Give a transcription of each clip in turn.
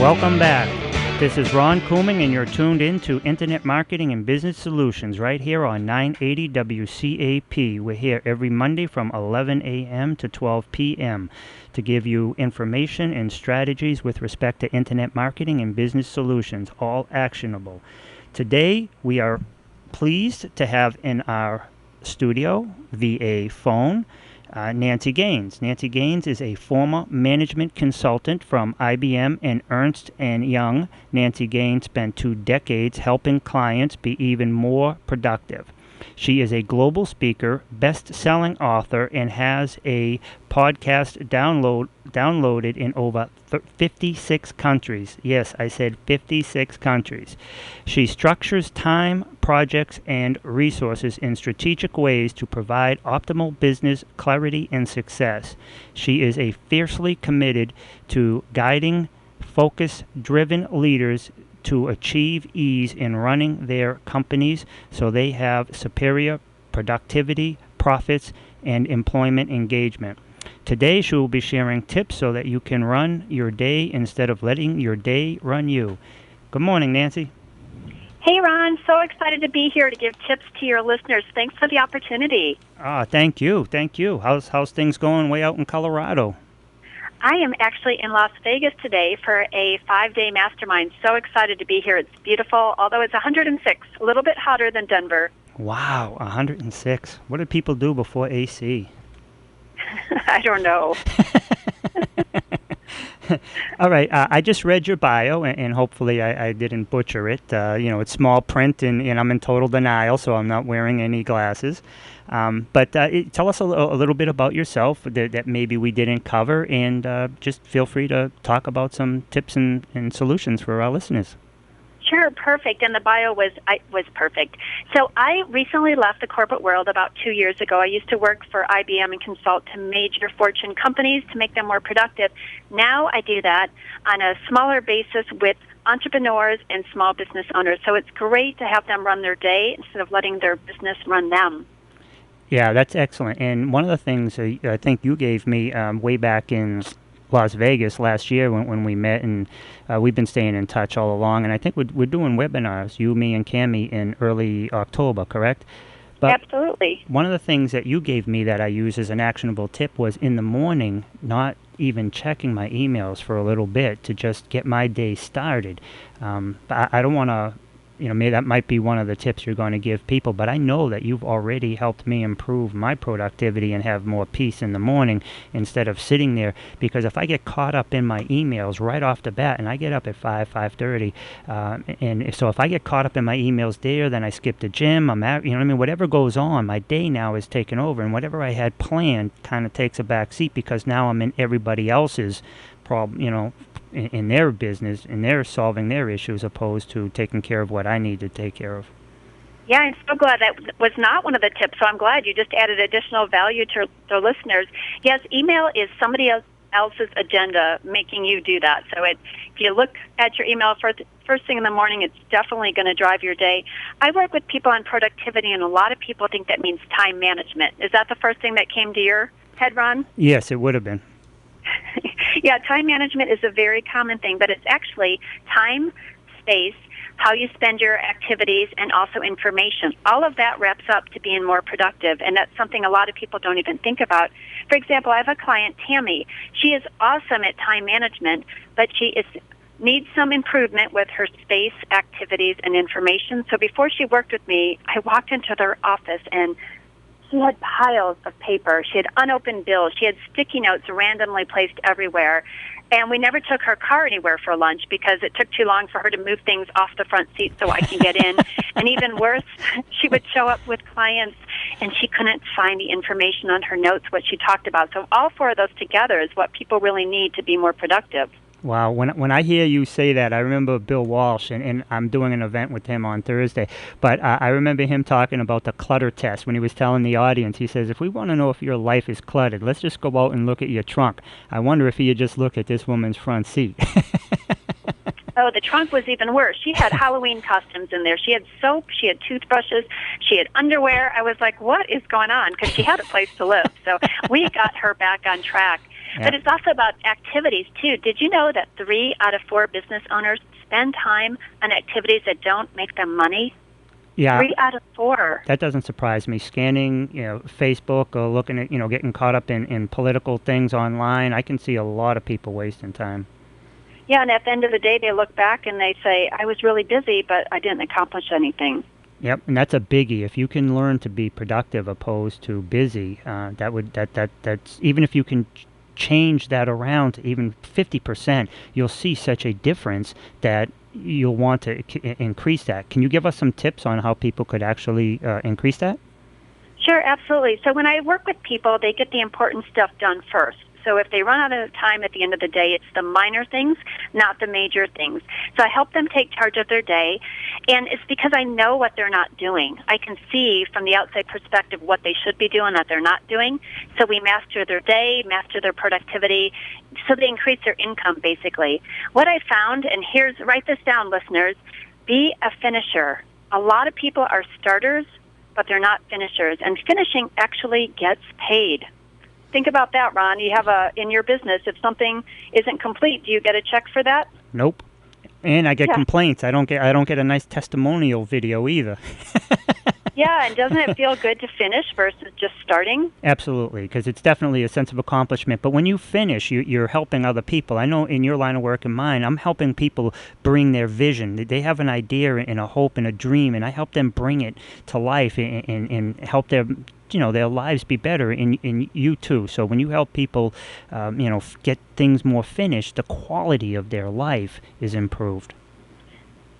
Welcome back. This is Ron Couming, and you're tuned in to Internet Marketing and Business Solutions right here on 980 WCAP. We're here every Monday from 11 a.m. to 12 p.m. to give you information and strategies with respect to Internet Marketing and Business Solutions, all actionable. Today, we are pleased to have in our studio via phone Nancy Gaines. Nancy Gaines is a former management consultant from IBM and Ernst & Young. Nancy Gaines spent 2 decades helping clients be even more productive. She is a global speaker, best-selling author, and has a podcast downloaded in over 56 countries. Yes, I said 56 countries. She structures time, projects, and resources in strategic ways to provide optimal business clarity and success. She is a fiercely committed to guiding focus-driven leaders to achieve ease in running their companies so they have superior productivity, profits, and employment engagement. Today, she will be sharing tips so that you can run your day instead of letting your day run you. Good morning, Nancy. Hey, Ron. So excited to be here to give tips to your listeners. Thanks for the opportunity. Thank you. Thank you. How's things going way out in Colorado? I am actually in Las Vegas today for a 5-day mastermind. So excited to be here. It's beautiful, although it's 106, a little bit hotter than Denver. Wow, 106. What did people do before AC? I don't know. All right, I just read your bio, and hopefully I didn't butcher it. It's small print, and I'm in total denial, so I'm not wearing any glasses. But tell us a little bit about yourself that maybe we didn't cover, and just feel free to talk about some tips and solutions for our listeners. Sure, perfect. And the bio was perfect. So I recently left the corporate world about 2 years ago. I used to work for IBM and consult to major Fortune companies to make them more productive. Now I do that on a smaller basis with entrepreneurs and small business owners. So it's great to have them run their day instead of letting their business run them. Yeah, that's excellent. And one of the things I think you gave me way back in Las Vegas last year when we met, and we've been staying in touch all along, and I think we're doing webinars, you, me, and Cammie, in early October, correct? But absolutely. One of the things that you gave me that I use as an actionable tip was in the morning, not even checking my emails for a little bit to just get my day started. But I don't want to, maybe that might be one of the tips you're going to give people, but I know that you've already helped me improve my productivity and have more peace in the morning instead of sitting there, because if I get caught up in my emails right off the bat, and I get up at 5:30, and so if I get caught up in my emails there, then I skip the gym, I'm out, whatever goes on, my day now is taken over, and whatever I had planned kind of takes a back seat because now I'm in everybody else's problem, in their business, and they're solving their issues opposed to taking care of what I need to take care of. Yeah, I'm so glad that was not one of the tips, so I'm glad you just added additional value to the listeners. Yes, email is somebody else's agenda making you do that. So if you look at your email first thing in the morning, it's definitely going to drive your day. I work with people on productivity, and a lot of people think that means time management. Is that the first thing that came to your head, Ron? Yes, it would have been. Yeah, time management is a very common thing, but it's actually time, space, how you spend your activities, and also information. All of that wraps up to being more productive, and that's something a lot of people don't even think about. For example, I have a client, Tammy. She is awesome at time management, but she needs some improvement with her space, activities, and information. So before she worked with me, I walked into their office, and she had piles of paper. She had unopened bills. She had sticky notes randomly placed everywhere. And we never took her car anywhere for lunch because it took too long for her to move things off the front seat so I can get in. And even worse, she would show up with clients and she couldn't find the information on her notes, what she talked about. So all 4 of those together is what people really need to be more productive. Wow, when I hear you say that, I remember Bill Walsh, and I'm doing an event with him on Thursday, but I remember him talking about the clutter test when he was telling the audience. He says, if we want to know if your life is cluttered, let's just go out and look at your trunk. I wonder if you just look at this woman's front seat. Oh, the trunk was even worse. She had Halloween costumes in there. She had soap. She had toothbrushes. She had underwear. I was like, what is going on? Because she had a place to live. So we got her back on track. Yeah. But it's also about activities, too. Did you know that 3 out of 4 business owners spend time on activities that don't make them money? Yeah. 3 out of 4. That doesn't surprise me. Scanning, Facebook or looking at, getting caught up in political things online, I can see a lot of people wasting time. Yeah, and at the end of the day, they look back and they say, I was really busy, but I didn't accomplish anything. Yep, and that's a biggie. If you can learn to be productive opposed to busy, that's even if you can change that around to even 50%, you'll see such a difference that you'll want to increase that. Can you give us some tips on how people could actually increase that? Sure, absolutely. So when I work with people, they get the important stuff done first. So if they run out of time at the end of the day, it's the minor things, not the major things. So I help them take charge of their day, and it's because I know what they're not doing. I can see from the outside perspective what they should be doing that they're not doing. So we master their day, master their productivity, so they increase their income, basically. What I found, and write this down, listeners, be a finisher. A lot of people are starters, but they're not finishers, and finishing actually gets paid. Think about that, Ron. You have in your business, if something isn't complete, do you get a check for that? Nope. And I get complaints. I don't get a nice testimonial video either. Yeah, and doesn't it feel good to finish versus just starting? Absolutely, because it's definitely a sense of accomplishment. But when you finish, you're helping other people. I know in your line of work and mine, I'm helping people bring their vision. They have an idea and a hope and a dream, and I help them bring it to life and help them, their lives be better, and you too. So when you help people, get things more finished, the quality of their life is improved.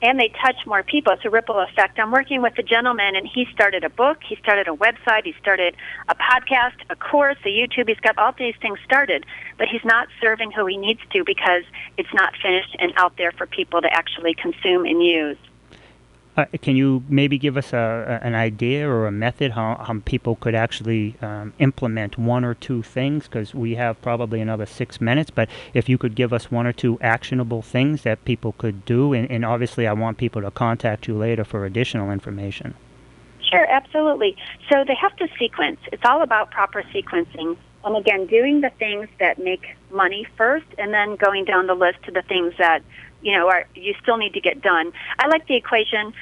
And they touch more people. It's a ripple effect. I'm working with a gentleman, and he started a book, he started a website, he started a podcast, a course, a YouTube. He's got all these things started, but he's not serving who he needs to because it's not finished and out there for people to actually consume and use. Can you maybe give us an idea or a method how people could actually implement 1 or 2 things? Because we have probably another 6 minutes, but if you could give us 1 or 2 actionable things that people could do, and obviously I want people to contact you later for additional information. Sure, absolutely. So they have to sequence. It's all about proper sequencing. And again, doing the things that make money first, and then going down the list to the things that you still need to get done. I like the equation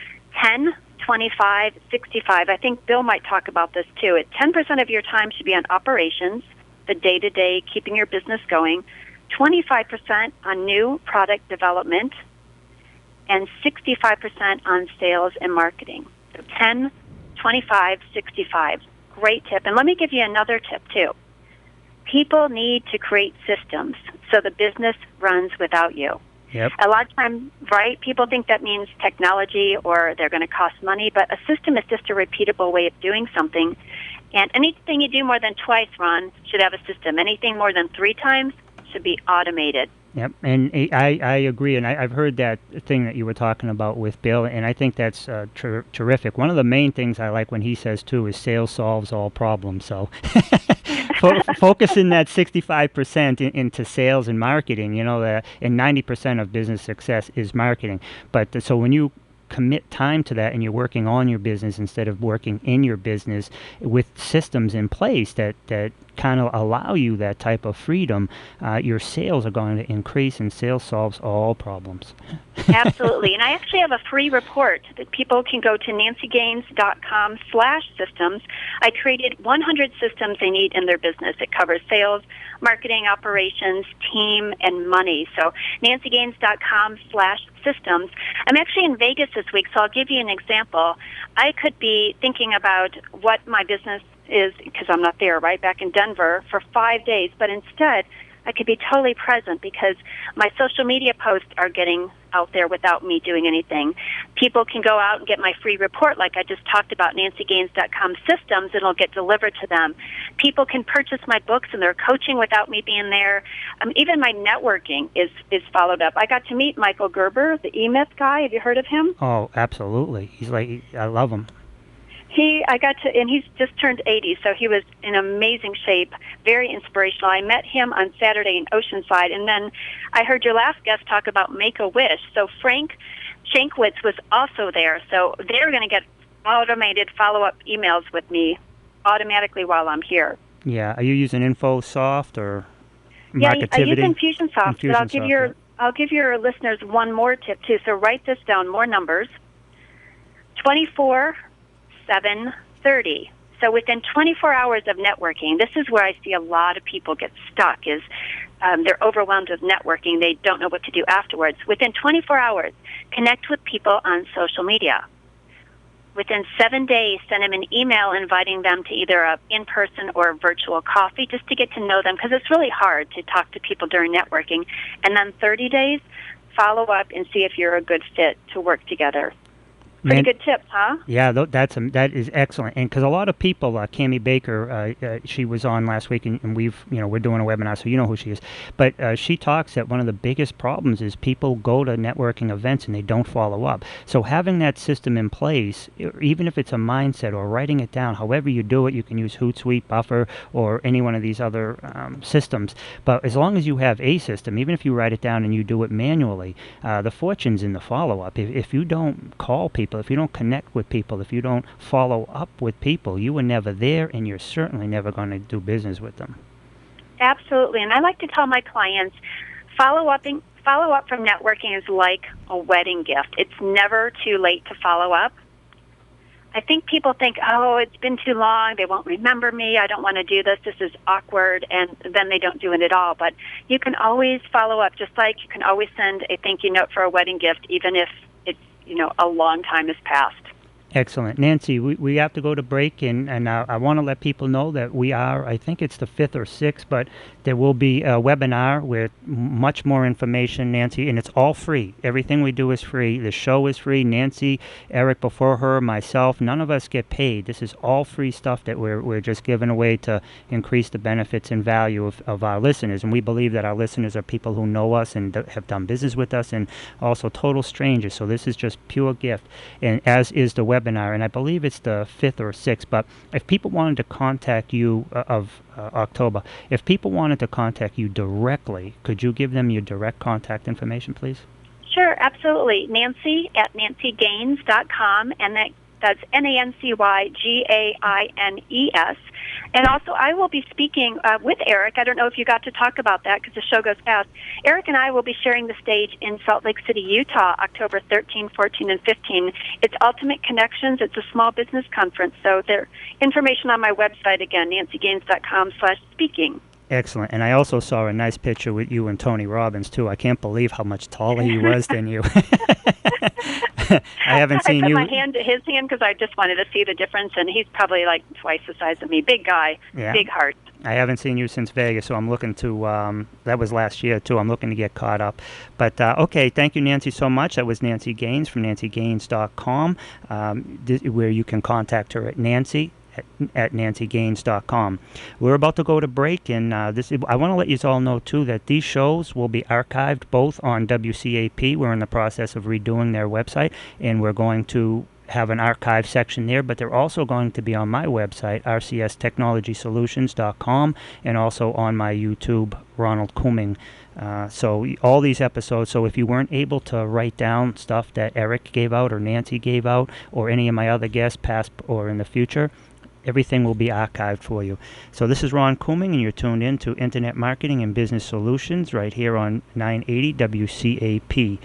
10, 25, 65. I think Bill might talk about this too. 10% of your time should be on operations, the day-to-day, keeping your business going, 25% on new product development, and 65% on sales and marketing. So 10, 25, 65. Great tip. And let me give you another tip too. People need to create systems so the business runs without you. Yep. A lot of times, right, people think that means technology or they're going to cost money, but a system is just a repeatable way of doing something. And anything you do more than twice, Ron, should have a system. Anything more than 3 times should be automated. Yep, and I agree, and I've heard that thing that you were talking about with Bill, and I think that's terrific. One of the main things I like when he says, too, is sales solves all problems. So focusing that 65% into sales and marketing, and 90% of business success is marketing. But so when you commit time to that and you're working on your business instead of working in your business with systems in place that kind of allow you that type of freedom, your sales are going to increase, and sales solves all problems. Absolutely. And I actually have a free report that people can go to nancygaines.com/systems. I created 100 systems they need in their business. It covers sales, marketing, operations, team, and money. So nancygaines.com/systems. I'm actually in Vegas this week, so I'll give you an example. I could be thinking about what my business is, because I'm not there, right, back in Denver for 5 days, but instead I could be totally present because my social media posts are getting out there without me doing anything. People can go out and get my free report like I just talked about, nancygaines.com/systems, and it'll get delivered to them. People can purchase my books and their coaching without me being there. Even my networking is followed up. I got to meet Michael Gerber, the E-Myth guy. Have you heard of him? Oh, absolutely. He's I love him. And he's just turned 80, so he was in amazing shape, very inspirational. I met him on Saturday in Oceanside, and then I heard your last guest talk about Make-A-Wish. So Frank Shankwitz was also there, so they're going to get automated follow-up emails with me automatically while I'm here. Yeah. Are you using InfoSoft or? Yeah, I use Marketivity? Infusionsoft, but I'll give your listeners one more tip too. So write this down, more numbers. 24, 7, 30. So within 24 hours of networking, this is where I see a lot of people get stuck, is they're overwhelmed with networking. They don't know what to do afterwards. Within 24 hours, connect with people on social media. Within 7 days, send them an email inviting them to either a in-person or a virtual coffee just to get to know them, because it's really hard to talk to people during networking. And then 30 days, follow up and see if you're a good fit to work together. Pretty good tips, huh? Yeah, that is excellent. And because a lot of people, Cammie Baker, she was on last week, and we're doing a webinar, so you know who she is. But she talks that one of the biggest problems is people go to networking events and they don't follow up. So having that system in place, even if it's a mindset or writing it down, however you do it, you can use Hootsuite, Buffer, or any one of these other systems. But as long as you have a system, even if you write it down and you do it manually, the fortune's in the follow-up. If you don't call people, if you don't connect with people, if you don't follow up with people, you were never there, and you're certainly never going to do business with them. Absolutely. And I like to tell my clients, follow up from networking is like a wedding gift. It's never too late to follow up. I think people think, oh, it's been too long, they won't remember me, I don't want to do this is awkward, and then they don't do it at all. But you can always follow up, just like you can always send a thank you note for a wedding gift, even if it's, a long time has passed. Excellent. Nancy, we have to go to break, and I want to let people know that we are, I think it's the 5th or 6th, but there will be a webinar with much more information, Nancy, and it's all free. Everything we do is free. The show is free. Nancy, Eric before her, myself, none of us get paid. This is all free stuff that we're just giving away to increase the benefits and value of our listeners. And we believe that our listeners are people who know us and have done business with us, and also total strangers. So this is just pure gift, and as is the webinar, and I believe it's the 5th or 6th. But if people wanted to contact you of October, if people wanted to contact you directly, could you give them your direct contact information, please? Sure, absolutely. Nancy at nancygaines.com, and that's NancyGaines. And also, I will be speaking with Eric. I don't know if you got to talk about that because the show goes fast. Eric and I will be sharing the stage in Salt Lake City, Utah, October 13, 14, and 15. It's Ultimate Connections. It's a small business conference. So there's information on my website, again, nancygaines.com/speaking. Excellent. And I also saw a nice picture with you and Tony Robbins, too. I can't believe how much taller he was than you. I haven't seen you. I put my hand to his hand because I just wanted to see the difference, and he's probably like twice the size of me. Big guy, big heart. I haven't seen you since Vegas, so I'm looking to, that was last year, too. I'm looking to get caught up. But, okay, thank you, Nancy, so much. That was Nancy Gaines from nancygaines.com, where you can contact her at Nancy at nancygaines.com. We're about to go to break, and I want to let you all know, too, that these shows will be archived both on WCAP. We're in the process of redoing their website, and we're going to have an archive section there, but they're also going to be on my website, rcstechnologysolutions.com, and also on my YouTube, Ronald Couming. So all these episodes, so if you weren't able to write down stuff that Eric gave out or Nancy gave out or any of my other guests, past or in the future, everything will be archived for you. So this is Ron Couming, and you're tuned in to Internet Marketing and Business Solutions right here on 980 WCAP.